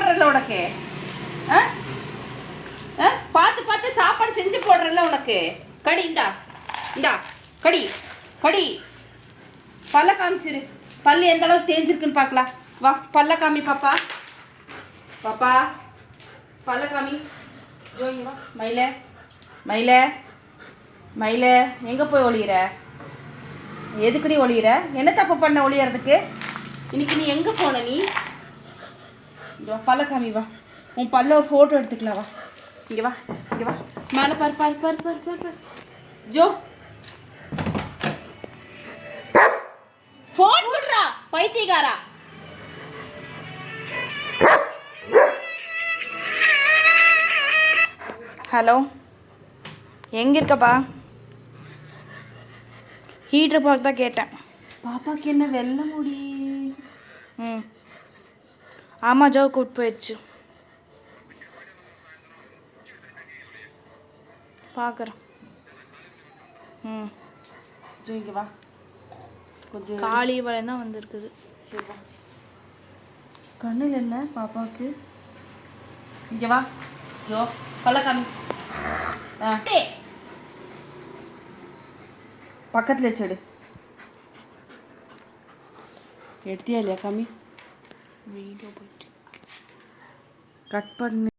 போடுறல உனக்கு. பார்த்து பார்த்து சாப்பாடு செஞ்சு போடுறல உனக்கு. கடி இந்தா இந்தா கடி கடி. பல்ல காமிச்சிரு. பல்லு எந்த அளவுக்கு தேஞ்சிருக்குன்னு பார்க்கலாம். வா பல்ல காமி பாப்பா. பாப்பா பல்ல காமி. ஜோங்க வா. மயில மயில மயில எங்கே போய் ஒளியிற? எதுக்குடி ஒளியிற? என்ன தப்பு பண்ண ஒளியறதுக்கு? இன்னைக்கு நீ எங்கே போன? நீ பல்ல காமி. வா உன் பல்ல ஒரு ஃபோட்டோ எடுத்துக்கலாம். வா இங்கே வா இங்கே வா. மேலே பாரு பாரு பாரு பாரு பாரு பாரு. ஜோ ஃபோன் கொடுறா பைத்தியக்காரா. ஹலோ எங்கே இருக்கப்பா? ஹீட்ரு பார்க்க தான் கேட்டேன். பாப்பாவுக்கு என்ன வெள்ளை முடி? ஆமாம் ஜோ கூப்பிட்டு போயிடுச்சு. பார்க்குறேன். ஜோ இங்கே வா. கொஞ்சம் காலி வளையம் தான் வந்திருக்குது. சரி வா. கண்ணில் என்ன பாப்பாவுக்கு? இங்கே வா ஜோ. பல்ல காமி. பக்கத்தில் வச்சுடு. எடுத்தியா இல்லையா காமி? வீடியோ போயிட்டு கட் பண்ணு.